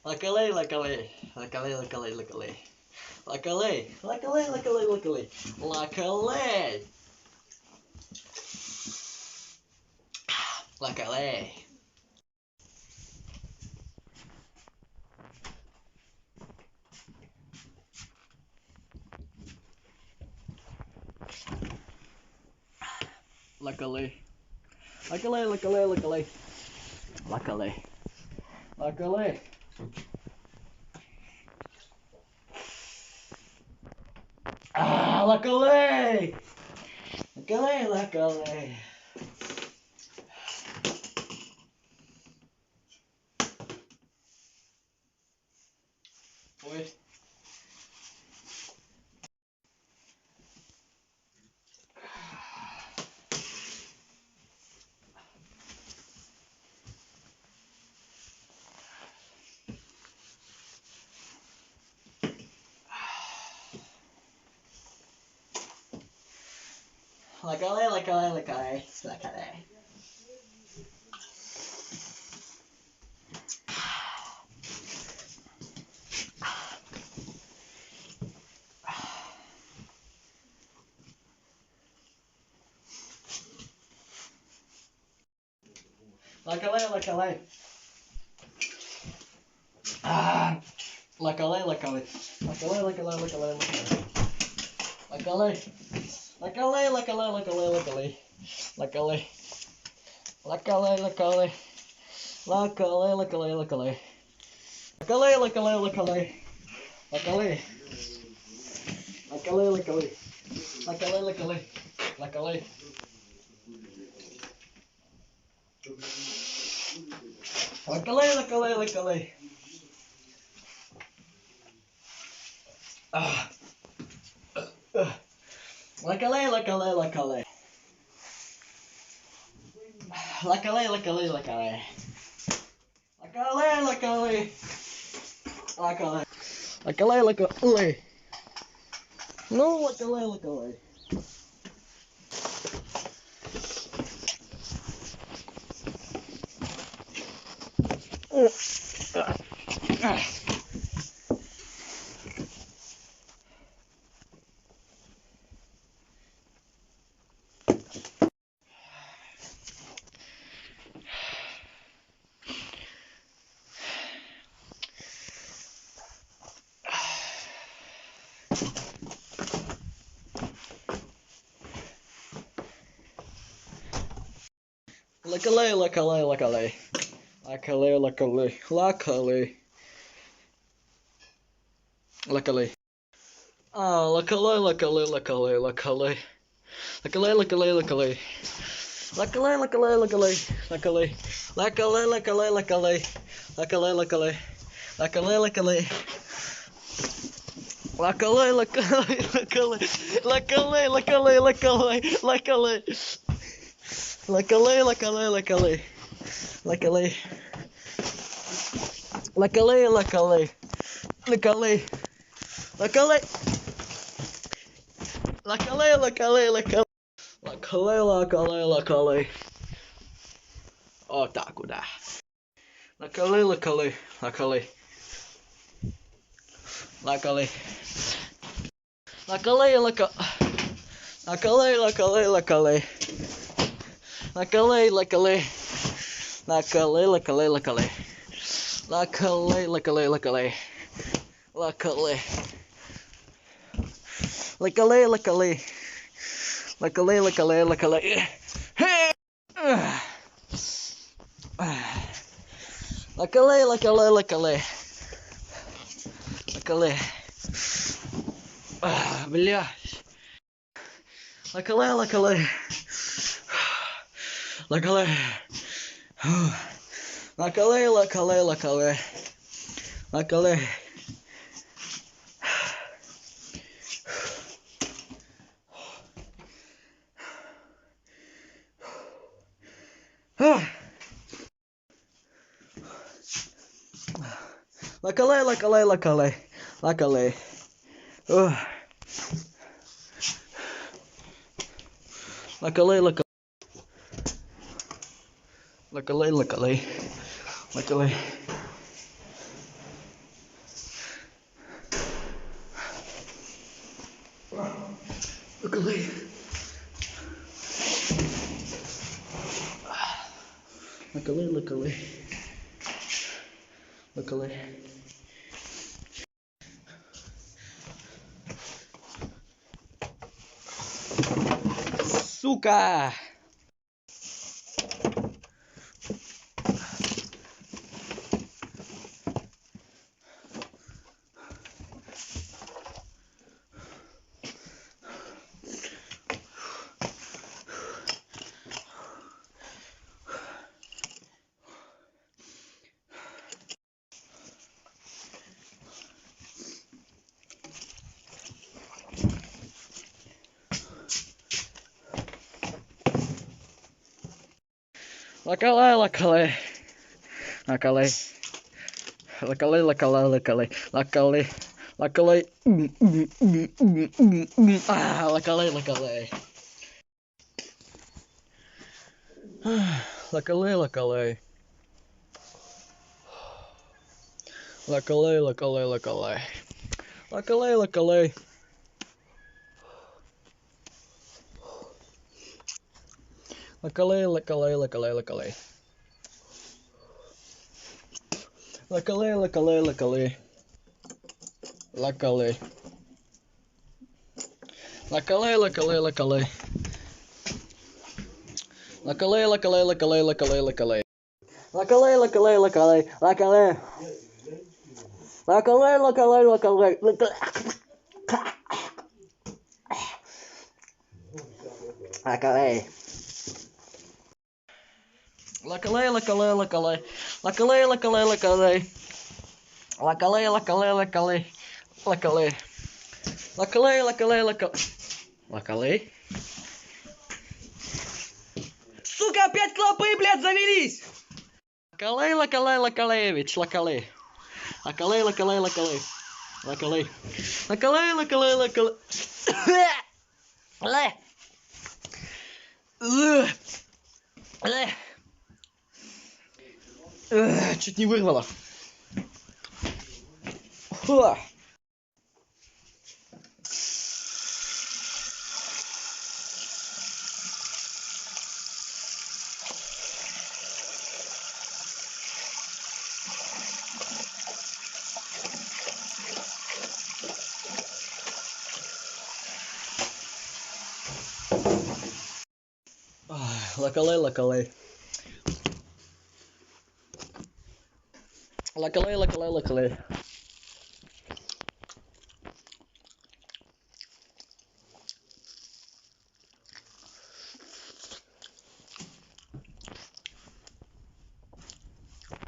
Lacalei, lacalei, lacalei, lacalei, lacalei. Lacalei, lacalei, lacalei, lacalei. Lacalei. Lacalei. Lacalei. Lacalei, lacalei, lacalei. Lacalei. Lacalei. Ah, lacalei. Lacalei, lacalei. Foi. Lacalei, lacalei, lacalei, lacalei. Lacalei, lacalei. Ah, lacalei, lacalei. Lacalei, lacalei, lacalei, lacalei. Lacalei. Lacalei, lacalei, lacalei, lacalei. Lacalei. Lacalei, lacalei. Lacalei, lacalei, lacalei. Lacalei, lacalei, lacalei. Lacalei. Lacalei, lacalei. Lacalei, lacalei. Lacalei. Lacalei, lacalei, lacalei. Ah. Lacalei, lacalei, lacalei. Lacalei, lacalei, lacalei. Lacalei, lacalei. Lacalei. Lacalei, lacalei. No, lacalei, lacalei. Lacalei, lacalei, lacalei. Lacalei, lacalei. Lacalei. Lacalei. Ah, lacalei, lacalei, lacalei, lacalei. Lacalei, lacalei, lacalei. Lacalei, lacalei, lacalei. Lacalei. Lacalei, lacalei, lacalei. Lacalei, lacalei. Lacalei, lacalei. Lacalei, lacalei, lacalei. Lacalei, lacalei, lacalei. Lacalei. Lacalei, lacalei, lacalei. Lacalei. Lacalei, lacalei. Lacalei. Lacalei. Lacalei, lacalei, lacalei. Lacalei, lacalei, lacalei. Otaku da. Lacalei, lacalei, lacalei. Lacalei. Lacalei, lacalei. Lacalei, lacalei, lacalei. Lacalei, lacalei. Lacalei, lacalei, lacalei. Lacalei, lacalei, lacalei. Lacalei. Lacalei, lacalei. Lacalei, lacalei, lacalei. Hey! Lacalei, lacalei, lacalei. Лакалей. Блядь. Лакалей, лакалей. Лакалей. Лакалей, лакалей, лакалей. Лакалей. Лакалей, лакалей, лакалей. Лакалей. Лакалей, лакалей. Лакалей, лакалей. Лакалей. Лакалей. Лакалей, лакалей. Лакалей. Сука! Лакалей, лакалей. Лакалей. Лакалей, лакалей, лакалей. Лакалей. Лакалей. Лакалей, лакалей. Лакалей, лакалей. Лакалей, лакалей, лакалей. Лакалей, лакалей. Лакалей, лакалей, лакалей, лакалей. Лакалей, лакалей, лакалей. Лакалей. Лакалей, лакалей, лакалей. Лакалей, лакалей, лакалей, лакалей, лакалей. Лакалей, лакалей, лакалей, лакалей. Лакалей, лакалей, лакалей, лакалей. Лакалей. Лакалей, лакалей, лакалей. Лакалей, лакалей, лакалей. Лакалей, лакалей, лакалей. Лакалей. Лакалей, лакалей, лакалей. Лакалей. Сука, опять клопы, блядь, завелись! Лакалей, лакалей, лакалеевич, лакалей. Лакалей, лакалей, лакалей. Лакалей. Лакалей, лакалей, лакалей. Чуть не вырвало. Лакалей, лакалей. Лакалей, лакалей, лакалей.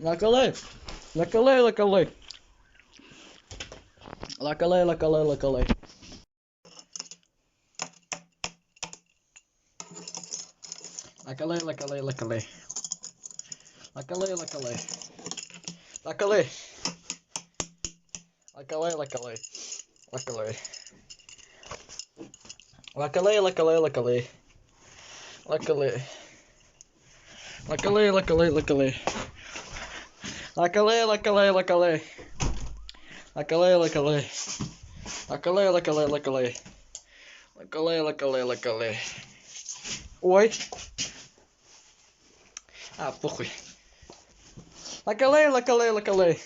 Лакалей. Лакалей, лакалей. Лакалей, лакалей, лакалей. Лакалей, лакалей, лакалей. Лакалей, лакалей. Лакалей. Лакалей, лакалей. Лакалей. Лакалей, лакалей, лакалей. Лакалей. Лакалей, лакалей, лакалей. Лакалей, лакалей, лакалей. Лакалей, лакалей. Лакалей, лакалей, лакалей. Лакалей, лакалей, лакалей. Ой. А, похуй. Лакалей, лакалей, лакалей.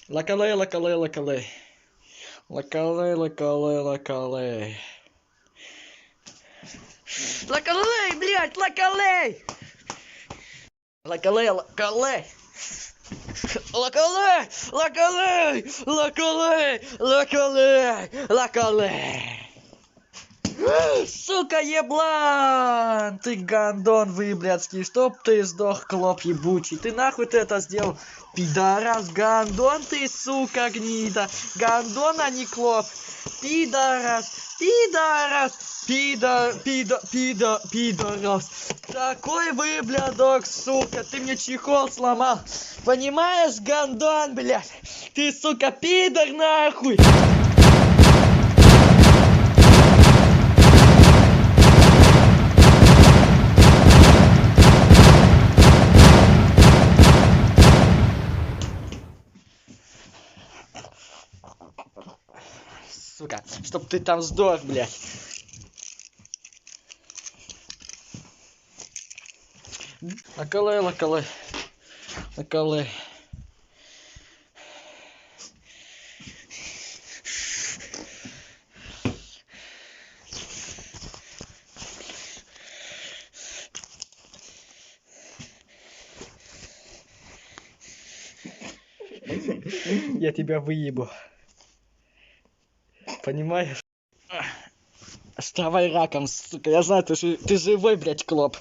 Лакалей, лакалей, лакалей. Лакалей, лакалей, лакалей. Лакалей, блядь, лакалей! Лакалей, лакалей! Лакалей! Лакалей! Лакалей! Лакалей! Лакалей! Сука, еблан! Ты гандон выблядский, чтоб ты сдох, клоп ебучий. Ты нахуй ты это сделал? Пидорас, гандон ты, сука, гнида. Гандон, а не клоп. Пидорас, пидорас, пидорас. Такой выблядок, сука, ты мне чехол сломал. Понимаешь, гандон, блядь? Ты, сука, пидор, нахуй. Сука, чтоб ты там сдох, блядь. Лакалей, лакалей. Лакалей. Я тебя выебу. Понимаешь? Вставай раком, сука. Я знаю, ты живой, блядь, клоп.